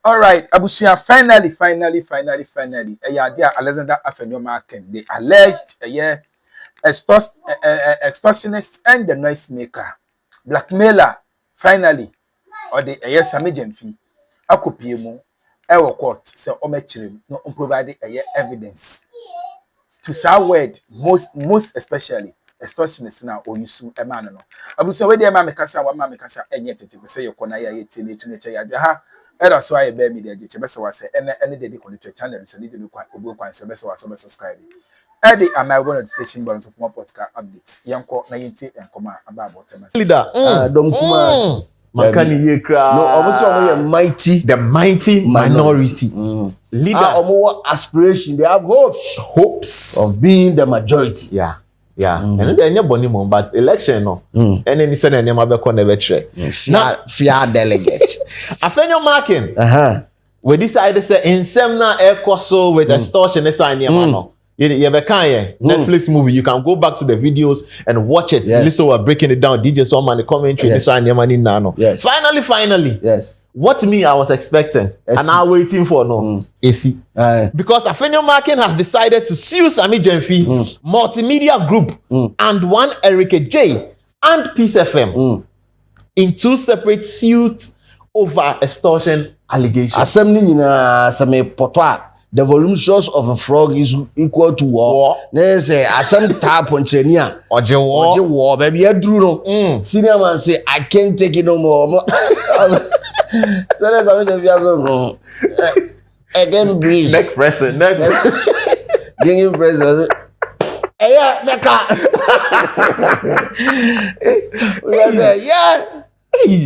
All right, Abusia, finally. Alexander AfenyoMarkins, the alleged extortionist and the noisemaker, blackmailer, finally, or the Sammy Gyamfi, Akopiemu, Ewo court, so Omechrim, no provide evidence. To say word, most especially, extortionist now, or you sue a man. Abusia, where the Mamma one Mamma and yet it say your corner, to nature, yaha. That's why I bear me the best was any day to channel so need to look at Ubu so best was subscribe. Eddie and I want notification buttons of more podcast updates. Yanko 90 and comma about leader. Don't kuma Makani ye kra. No, almost the mighty minority. Leader more aspiration. They have hopes of being the majority. Yeah. And then boni mo, but election no. And then he said and never be never try. Now fear delegate. AfenyoMarkins. We decided to say in Semna air so with extortion sign no. You be kind Netflix movie. You can go back to the videos and watch it. Yes. Listen, we're breaking it down. DJ Soman the commentary. Yes. Yes. Finally. Yes. What me I was expecting and now waiting for no. AC. Because AfenyoMarkins has decided to sue Sammy Gyamfi, Multimedia Group, and one Eric J and Peace FM in 2 separate suits over extortion allegations. Assembly Sammy Potwa. The voluminous of a frog is equal to war. There's a assembly tap on Chenia. Oje war, baby. I drew no. Senior man say, I can't take it no more. So that's how many of again, breeze. Neck pressing. Getting pressing. Yeah, Mecca. Yeah.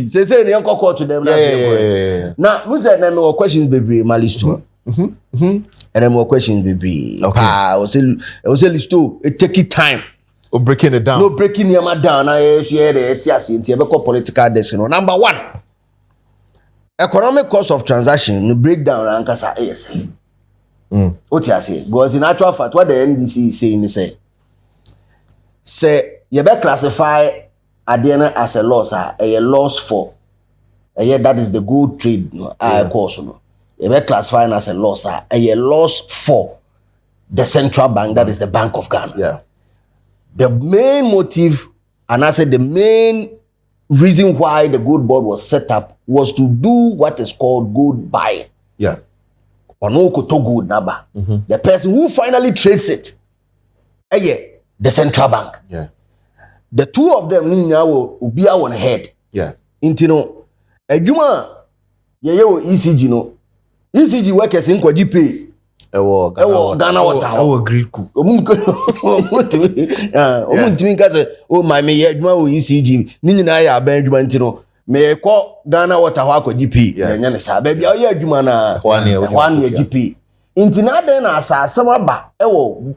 Say, you call to them. Yeah. Now, who's that name or questions, baby? My list too. And then more questions, baby. Okay. I was a list too. It take it time. Or breaking it down. No breaking your man down. I share the ETIAS in political decision. Number 1. Economic cost of transaction breakdown and kasa ASA. What you say? Because in actual fact, what the NDC is saying is say you better classify Adiana as a loss, a loss for that is the good trade course. You better classify as a loss, a loss for the central bank, that is the Bank of Ghana. Yeah. The main motive, and I said the main reason why the gold board was set up was to do what is called gold buying. Yeah. Or no koto gold number. The person who finally trades it, the central bank. Yeah. The two of them will be on head. Yeah. Intino, Ejuma, ECG no. ECG workers in kwa GP. Ewo Ghana water. Our Greek cook. Omuntimi kaze o my me Ejuma o ECG. Nini na ya ba Ejuma ntino. Me ko Ghana water ho akwa GP. Nya ne sa ba bia o ya Ejuma na hwan ya GP. Intina den na asase ba ewo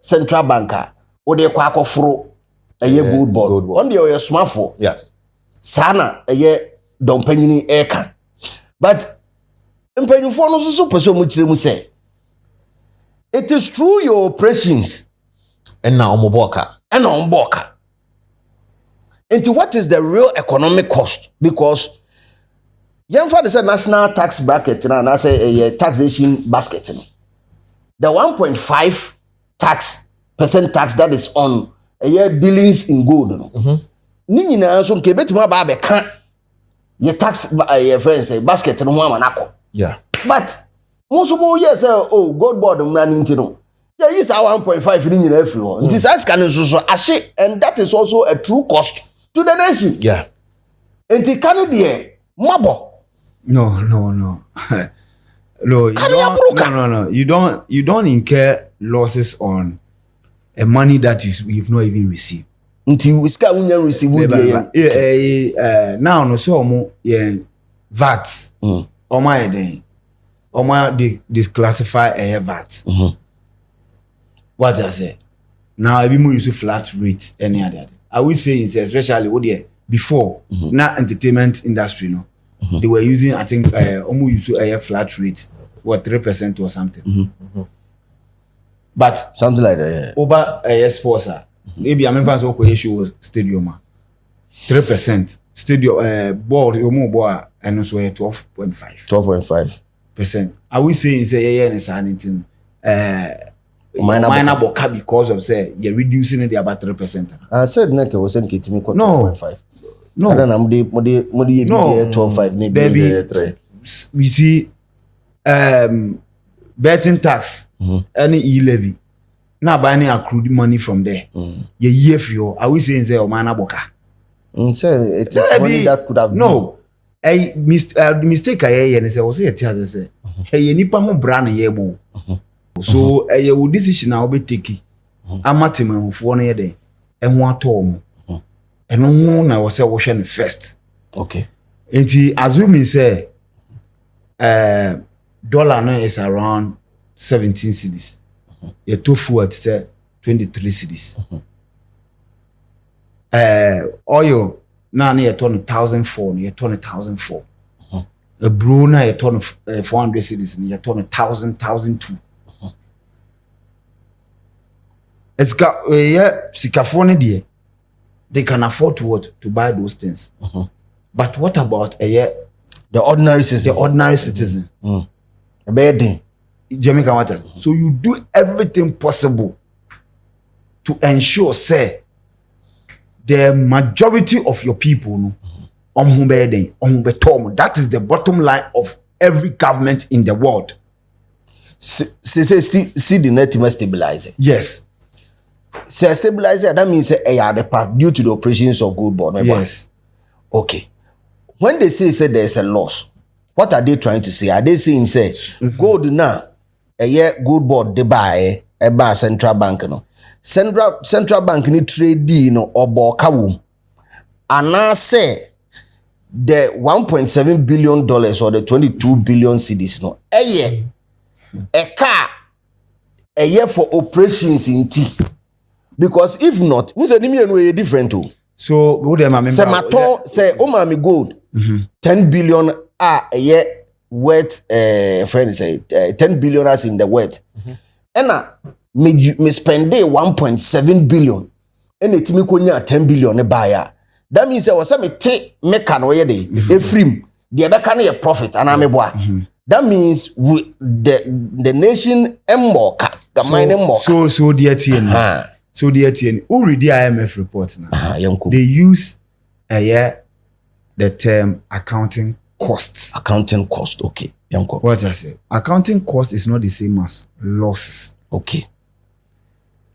central banker. O de kwa akoforo gold board. On the your smartphone. Yeah. Sana dompanyini eka. But mpanyufo no so person mu kire mu say it is through your operations and now omboka. Into what is the real economic cost? Because Gyamfi is a national tax bracket and I say a taxation basket. The 1.5% tax that is on a year dealings in gold. Nini na so nke betima ba be kan ye tax your friends basket no ho amanako. Yeah. But most of all yes gold board running into yeah is our 1.5 in everyone. This is can so ashe, and that is also a true cost to the nation. Yeah. And it can be mabo. No. No, you don't incur losses on a money that you've not even received. Until we ska unya receive now no so mo VAT. Oma they disclassify a VAT. What I say? Now every more use flat rate any other. I will say it's especially what before now entertainment industry no. They were using I think almost use a flat rate, what 3% or something. But something like that. Yeah. Over a sponsor. Maybe I'm even so issue was stadium 3% stadium board more and also 12.5. 12.5%. Are we saying say yeah and anything minor boka because of say you're reducing it about 3%? I said neke was saying kitimi 12.5. No. I don't know modi 12.5 maybe 3. We see betting tax any e-levy. Now buying accrued money from there. Ye year for you. Are we saying say minor boka? So it is money that could have no. Mistake I hear and say was say say hey nipa ho bra na ye bo. So your decision now be take amatem fo no ye den e ho atom eno ho na wo say wo hwe no first. Okay. Enti assuming say dollar now is around 17 cedis. Your tofu at 23 cedis. Oil now near ton 1,004, near ton 1,004. A brew now a ton of 400 cedis, near ton 1,002. It's got Sikafone dear. They can afford to buy those things. But what about the ordinary citizen? The ordinary citizen. A bedding. Jamaican waters. So you do everything possible to ensure, say, the majority of your people, that is the bottom line of every government in the world. See the net stabilizer. Yes. Say stabilizer, that means the part due to the operations of gold board. Yes. Okay. When they say there's a loss, what are they trying to say? Are they saying gold now? A year gold board they buy a bar central bank no. Central bank ni trade no or kawum. And now say the $1.7 billion or the 22 billion cedis no. A year a year for operations in tea. Because if not, who's a way different too. So what am I Sematon say omami gold 10 billion a year worth friend say 10 billion as in the worth. And me spend 1.7 billion and it me konya 10 billion buyer. That means I was me take make an way day efrim the other can a profit and I'm a boy. That means the nation more mining more. So dear TN. So dear TN, who read the IMF report now? They use the term accounting costs. Accounting cost, okay. What I say? Accounting cost is not the same as losses. Okay.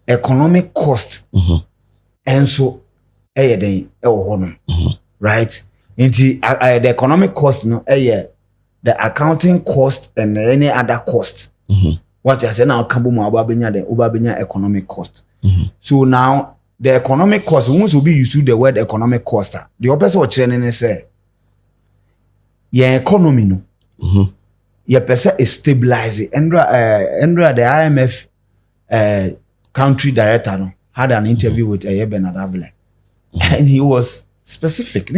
Economic cost. And so right? Into the economic cost, no, the accounting cost and any other cost. What I say now, Kambu Ubabenya economic cost. So now the economic cost, once will be used to the word economic cost. The opposite of training say, your economy no, your person is stabilizing. Andra the IMF country director no, had an interview with Bernard Avile, and he was specific. You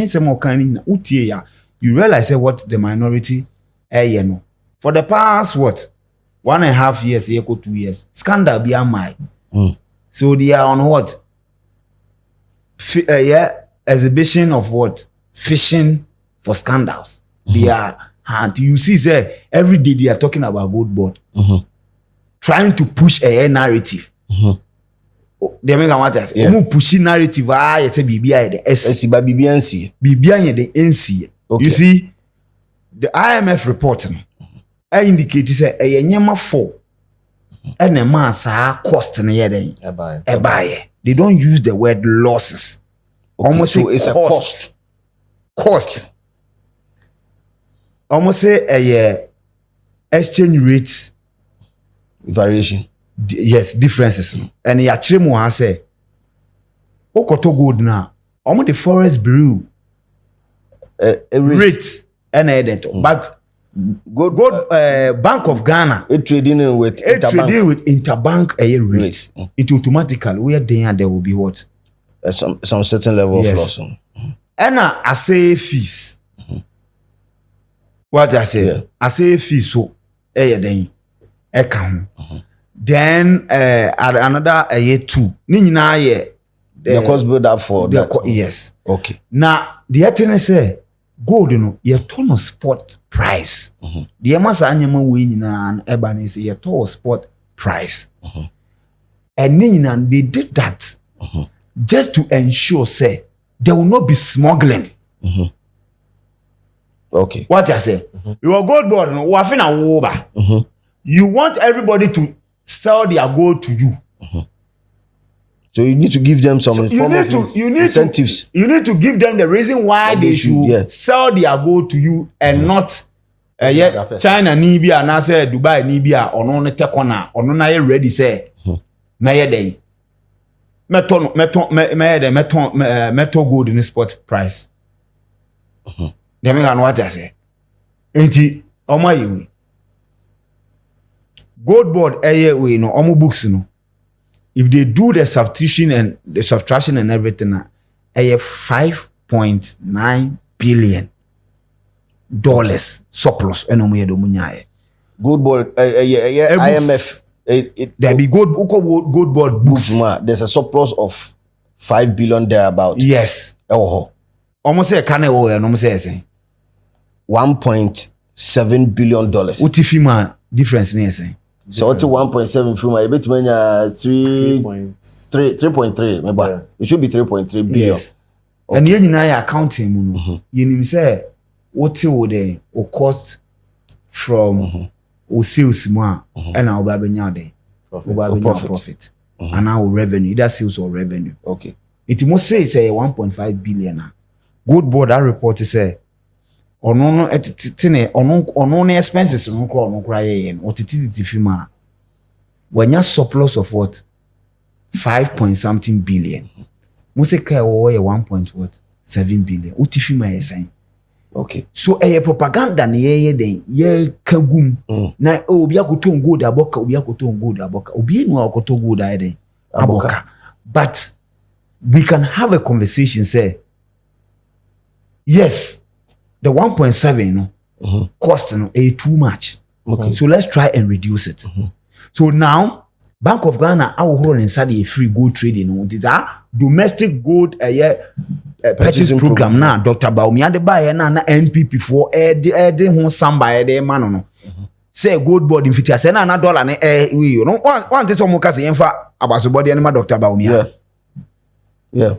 realize what the minority no for the past 1.5 years, 2 years, scandal be my. So they are on what? Exhibition of what? Fishing for scandals. They are hand. You see, say every day they are talking about gold board, trying to push a narrative. They make a matter. Pushing narrative. You say BBI the S. BBI the NC. You see, the IMF reporting. I indicate say a nyama for. And a mass cost in a buyer. They don't use the word losses. Almost so say it's cost. a cost. Almost say a exchange rate variation. Yes, differences. And ya chimo has say Okoto gold now. Almost the forest bureau rate and edit. But gold Bank of Ghana trading with interbank rate. It automatically where there will be what some certain level of loss. And I say fees. What I say? I say fees so then account. Then another year 2. The cost build up for that. Yes. Okay. Now the thing say gold no ye turn on spot price. The masa anyama we nyina eba ne say ye turn spot price. And then they did that just to ensure say there will not be smuggling. Okay. What I say? Your gold board no wafina woba. You want everybody to sell their gold to you. So you need to give them some incentives. You need to give them the reason why they should sell their gold to you and not yet China Nibia and I say Dubai Nibia or no tekona or no ready say May day metal gold in the spot price. They make what I say. Ain't it? Oh my gold board we no omo books no. If they do the substitution and the subtraction and everything, $5.9 billion surplus. Gold board, IMF. There be gold board books. There's a surplus of $5 billion thereabout. Yes. Oh. Almost say can almost say $1.7 billion. Utifima difference near saying. So it's 1.7 from a bit 3.3 maybe. Yeah. It should be 3.3 billion. Yes. Okay. And you know accounting you say what the cost from o sales more and our babenya day profit and our revenue, either sales or revenue. Okay. It must say 1.5 billion. Good board that report say no expenses no cry yen or firma when you surplus of what 5 point something billion must say 1.7 billion utifima is saying. Okay. So propaganda na ye kagum na obi akoton gold aboka obi enu akoton gold aboka. But we can have a conversation say yes, the 1.7 cost too much. Okay. So let's try and reduce it. So now Bank of Ghana our inside a free gold trading. It is a domestic gold purchase program now. Dr. Baumi and the buyer na NPP for the whole samba man no. Say gold board in fitia say na dollar ne we you know one this one say emfa abasubodi anima Dr. Baumi. Yeah.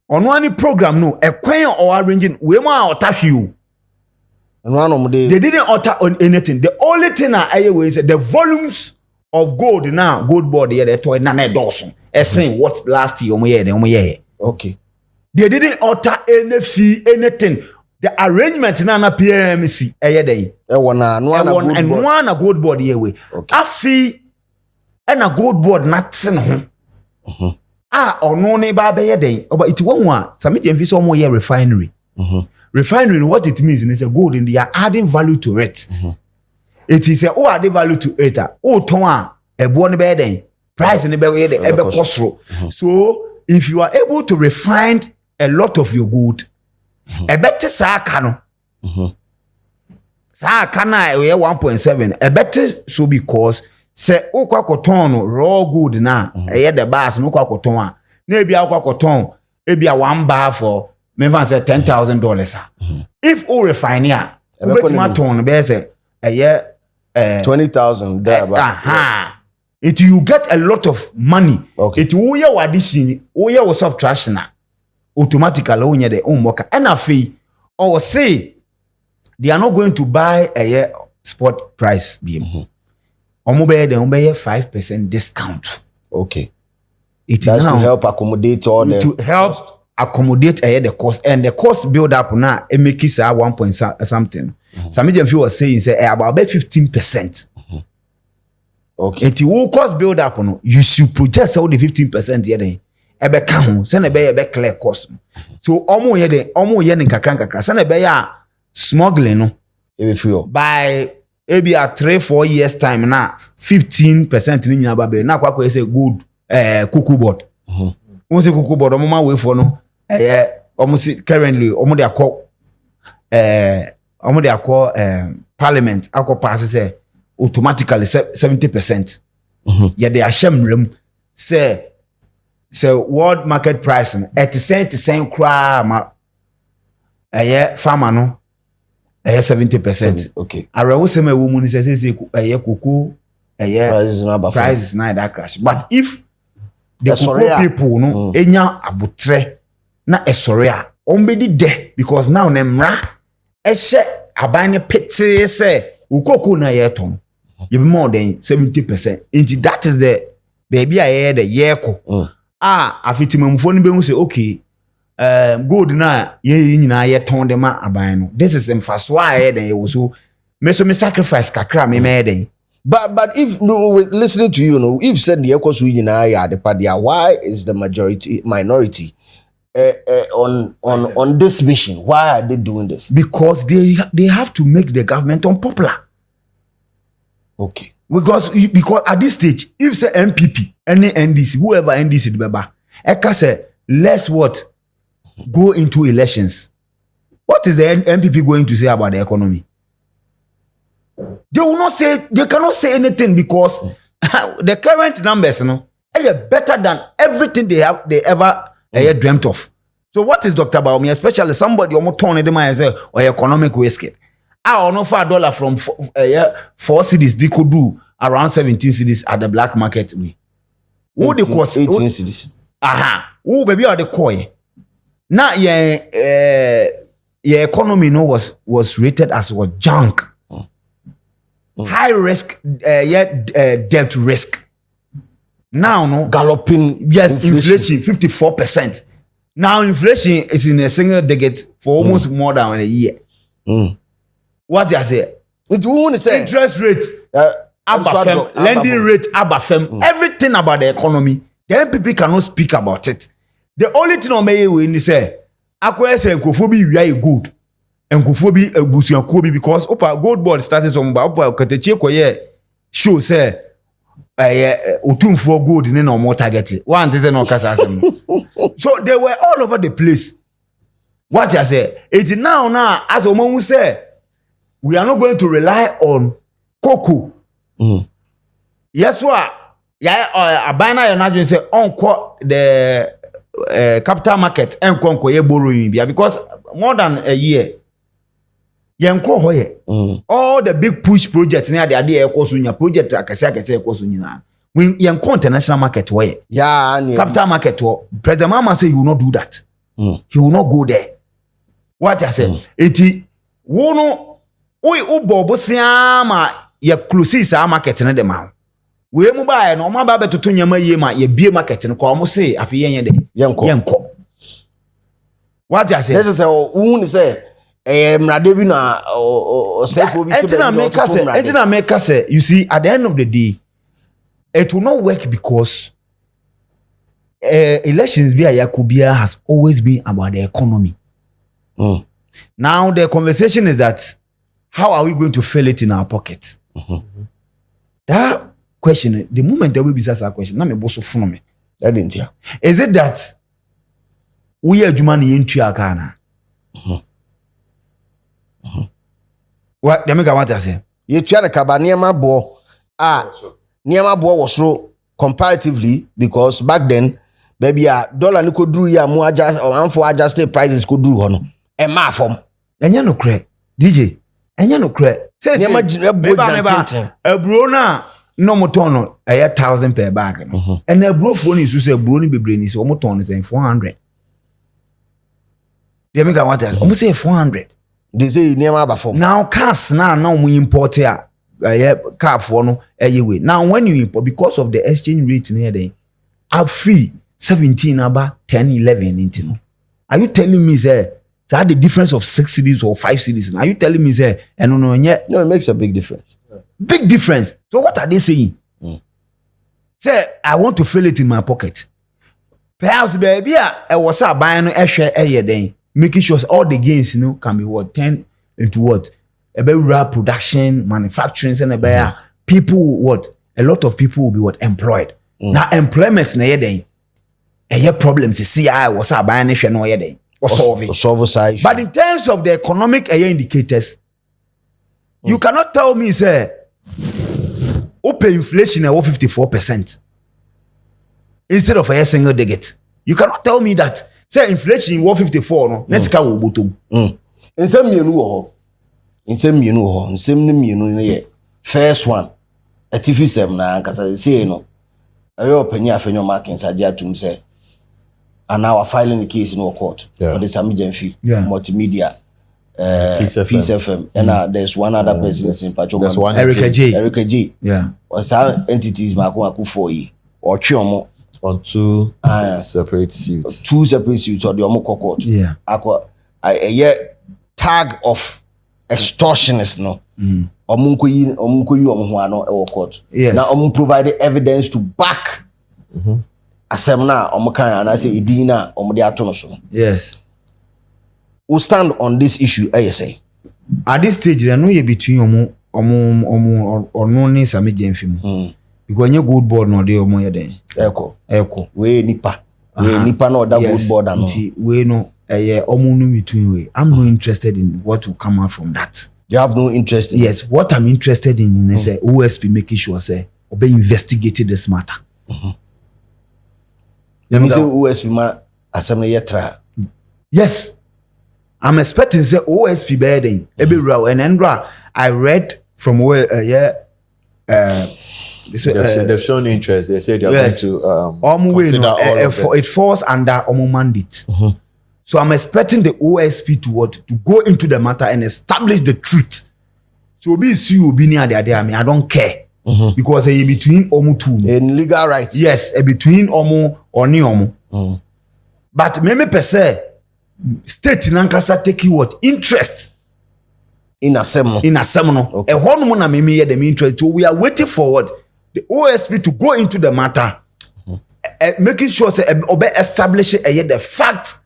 On one program no a coin or arranging we ma otahi you. They didn't alter on anything. The only thing is the volumes of gold now, gold board here, they told na Dawson. Saying what last year, okay. They didn't alter any fee, anything. The arrangement na PMC, one a gold board here way. A fee and a gold board nothing. Or no neighbor by day. But it won't some some more refinery. Refinery, what it means is a gold and they are adding value to it. It is a adding value to it. Toa a born bed price in the bed cost. So if you are able to refine a lot of your gold, a better sakano. Sakana 1.7. A better so because say cotton raw gold na the bars no cotton. Maybe our cotton, maybe a 1 bar for maybe say $10,000. If all refiner, a year 20,000 there. It you get a lot of money. Okay. It will your addition, your subtraction automatically on your own worker. And a fee or say they are not going to buy a year spot price BM. Or mobile they will 5% discount. Okay. It that's to help accommodate all the to help accommodate the cost, and the cost build up now it make it 1 point something. Sammy Gyamfi was saying say about 15%. Okay. It will cost build up no you should project all the 15% here then ebe ka ho say na be clear cost. So omo ye ne kakra say na be ya smuggling no by maybe at 3-4 years time now 15% ni nyina ba be na kwa say good cuckoo board. Once a cuckoo board omo way for no almost currently omo they call parliament akọ pass say automatically 70%. Yeah, they are shame say world market price 80 cent cry farmer no 70%. Okay. Arewo sema ewo mu ni say cocoa prices na that crash. But if the cocoa people no enya abutre na esore a ombedi de because now nemra ehye aban ne pete say cocoa na yeton you be more than 70%. Into that is the baby I the yeko. Afitimamfo no be hu say okay gold na ye nyina yeton de ma aban no. This is emphasis why then you so me sacrifice kakra me den. But if listening to you, if said the equals we the party, why is the minority on this mission? Why are they doing this? Because they have to make the government unpopular. Okay. Because at this stage, if say MPP, any NDC, whoever NDC beba, eka say let's what go into elections. What is the MPP going to say about the economy? They will not say, they cannot say anything because the current numbers, are better than everything they ever dreamt of. So what is Dr. Baumi, especially somebody almost turn them and say, or economic risk? I don't know for $1 from 4 cities, they could do around 17 cities at the black market. Who the cost? 18 cities. Who baby are the coin? Now, your economy was rated as was junk. High risk, debt risk. Now, no galloping. Yes, inflation 54%. Now, inflation is in a single digit for almost more than a year. What do I say? It won't say interest rate, lending rate, everything about the economy. The MPP cannot speak about it. The only thing on me when you say, "Akwe say nkofobi we are good." Nkofobi ebusuan kobi because gold board started some opa katechi koye show say otumfo gold ni na more target one say no kasa asem. So they were all over the place. What I say it now as omo say we are not going to rely on cocoa. Yes wa abana ya na say onko the capital market enko koye borrowing bia because more than a year all the big push projects near the idea project akese when international market capital market President Mama say he will not do that. He will not go there. What I say eti wono bobo siama ya close sa market na dem ha we mu ba no ma ba betoto nyama yie ma ye bie market no ko mo say afi yen de yenko. What I say this is who say mradebi na self be to make say you see at the end of the day it will not work because elections via Yakubia has always been about the economy. Now the conversation is that how are we going to fill it in our pocket? That question, the moment that we be asked that question, na me boso fun me. That didn't hear. Is it that we are jumani into akana? What the make I want to say? You try to cover niema bo niema bo was so comparatively because back then baby dollar ni could do ya more adjust or for adjusted prices could do hono e ma form enya no kre DJ enya no kre niema ebro na no motono 1,000 per bag no and ebro phone is say ebro ni bebre ni so motono say 400 they make I want to almost say 400. They say niema ba form now cars now we import here car for no way. Now when you import because of the exchange rate near there are free 17 about 10 11 into no. Are you telling me say that the difference of 6 cities or 5 cities? Are you telling me say no it makes a big difference. Big difference. So what are they saying? Say I want to fill it in my pocket. Perhaps baby I was buying a share then making sure all the gains can be what 10 into what about production, manufacturing, and about people what a lot of people will be what employed. Now employment na yede a problem to see I was buying a no yede or solve side. But in terms of the economic indicators, you cannot tell me say open inflation at 54% instead of a single digit. You cannot tell me that say inflation 154 no let's go bottom. nsɛm mmienu wɔ hɔ nsɛm no mmienu no yɛ first one atifi sɛm na ankasa sei no ɛyɛ ɔpanyin AfenyoMarkins agye atum sɛ ana wa filing the case in court for the Sammy Gyamfi multimedia Peace FM and there's one other person in Pacho. There's one Erica J. Yeah. Or some entities Maku for you or Chiomo on two separate suits. Two separate suits or the Omoko court. Yeah. A tag of extortionists no. Omunkuyi omuhuano e court. Yes. Now provided evidence to back asemna omukan and I say idina omudi atono so. Yes. We'll stand on this issue, say. At this stage, there no ye between or no ni Sammy Gyamfi. Because you good board no dey omo ye den. Eko. We nipa no that good board no. We no omo no between we. I'm not interested in what will come out from that. You have no interest in yes, what I'm interested in is OSP making sure say obe investigated this matter. Let me say OSP man assembly ye try. Yes. I'm expecting say OSP bedding and Endra. I read from where they've shown interest. They say they are going to consider all of it falls under mandate. So I'm expecting the OSP to go into the matter and establish the truth. So be see be near there. I mean, I don't care because between omu two in legal rights. Yes, between omu or ni omu. But me per se. State nankasa take what interest in a seminar. Okay. A whole na me hear them interest. So we are waiting for what the OSP to go into the matter, making sure say obe establish the fact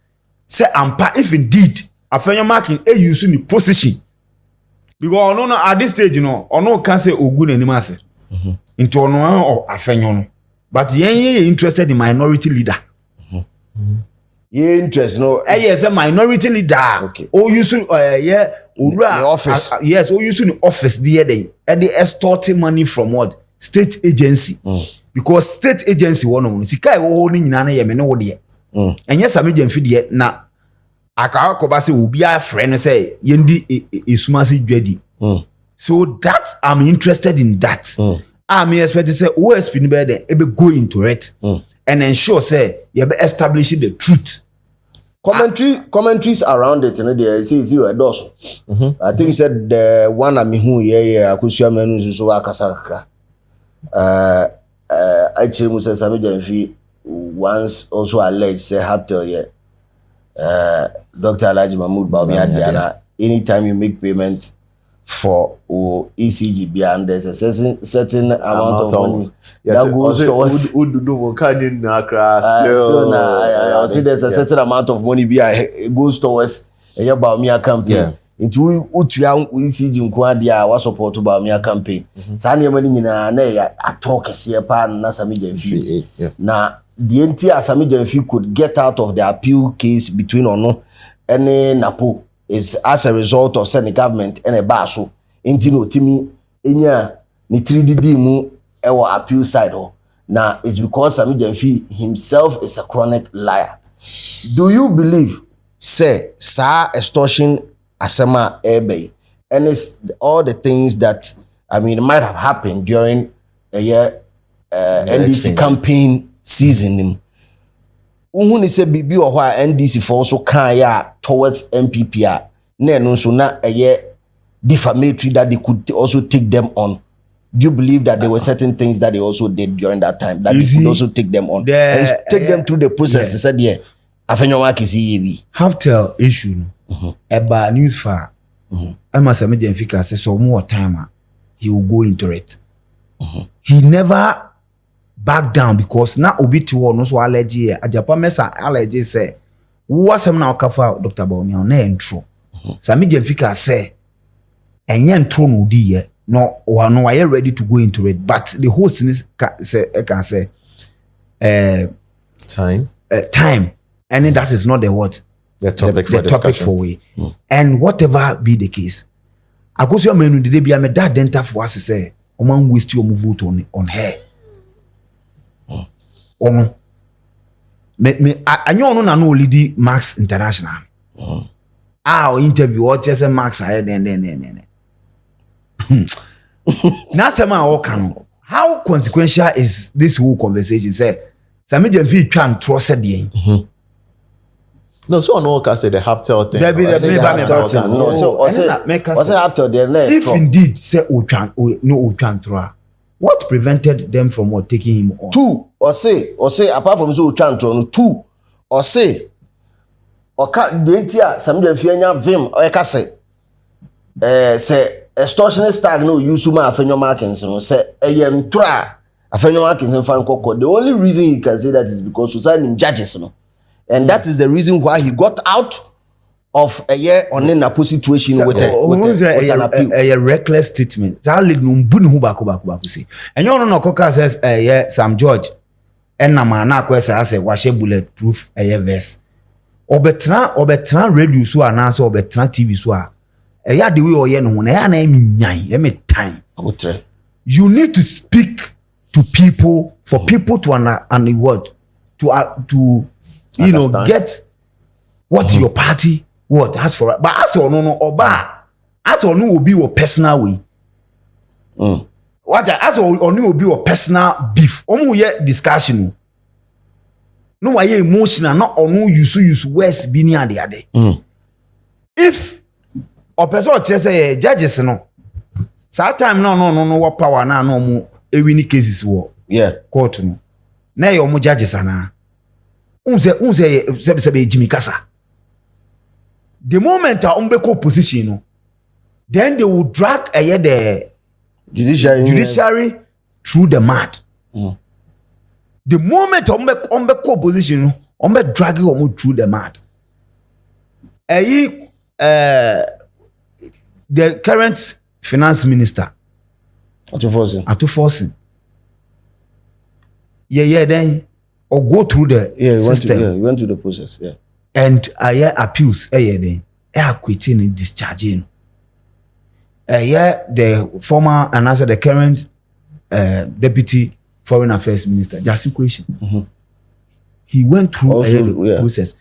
say ampa if indeed AfenyoMarkins using the position because no at this stage no can say ogun animase into ono or Afenyo but yen interested in minority leader. Interest no yes a minority leader okay o use the office yes o use the office there and they extorting money from what state agency because state agency one sika e wo ni nyina na ye me no de and yes Sammy Gyamfi de na aka akoba say obi a friend say yendi esumasi dwadi so that I'm interested in that I'm expecting say OSP ni be there e be go into it and ensure say you be establishing the truth. Commentaries around it, they say a dose. I think he said the one I mean who akusua menu so akasakra. Actually Musa Sammy Gyamfi once also alleged say Haptel Dr. Alhaji Mahmoud Bawumia Diana anytime you make payment for ECG and there's a certain amount of money that goes towards I see there's a certain amount of money goes towards a Bawumia campaign. Into utua ECG nkwa dia wa support Bawumia campaign. Sane money nyina na ya atalk kese pa na Sammy Gyamfi. Na the entire Sammy Gyamfi could get out of the appeal case between Ono and Napo is as a result of sending government and a baso into no timi enya ni 3D mu ewo appeal side ho na it's because Sammy Gyamfi himself is a chronic liar. Do you believe say sa extortion asema ebe and it's all the things that I mean might have happened during a year NDC campaign season Uhuni se bibi o hwa NDC for so kan ya towards MPP a na no so na defamatory that they could also take them on. Do you believe that there were certain things that they also did during that time that they could also take them on and take them through the process? They said AfenyoMarkins yebi Haptel issue no eba news far Ama Sammy Gyamfi say so more time he will go into it. He never back down because na obi ti wo no so allergy ajapa mesa allergy say wo asem na okafa Dr. Bawumia na entro Sammy Gyamfi say enye entro no di ye no why you ready to go into it but the host can say time and that is not the what the topic the topic for we and whatever be the case akoso menu de bia me that denta for us say o man waste your vote on her ono me anyo no na no lead Max International interview or just a max then. Now how consequential is this whole conversation? Say Sammy Gyamfi can trust the No, so no can say the Haptel thing. No, so also Haptel there. If indeed say Ochan Tra, what prevented them from taking him on? Two, or say apart from so Ochan Tra, two, or say dentia Sammy Gyamfi vim or say extortionist tag no use my AfenyoMarkins no say tra AfenyoMarkins and fan koko. The only reason you can say that is because society judges no. And that is the reason why he got out of a year on in a situation with an appeal. A reckless statement. Zali numbun hu baku say. And you know Koka says Sam George and na kwesa say washe bulletproof vest. Obetra radio so anasa obetra TV so a the way oye no na me time. You need to speak to people for people to understand what to you know, get what your party has for. But as or no oba, as or no will be your personal way. What as or no will be your personal beef. Omu ye discussion. No why emotional, not or no use words be near the other. If a person say judges no, sometimes no what power na no mu ewini cases wo. Yeah, court no. Na yo mu judges ana. Unse Jimmy Kasa. The moment a umbeko position, then they will drag the judiciary through the mud. The moment umbeko position, drag you through the mud. The current finance minister, Atuforsen. Then. Or go through the system. He went through the process, yeah. And appeals, then quitting and discharging. The former and also the current deputy foreign affairs minister, Justin Question. He went through the process.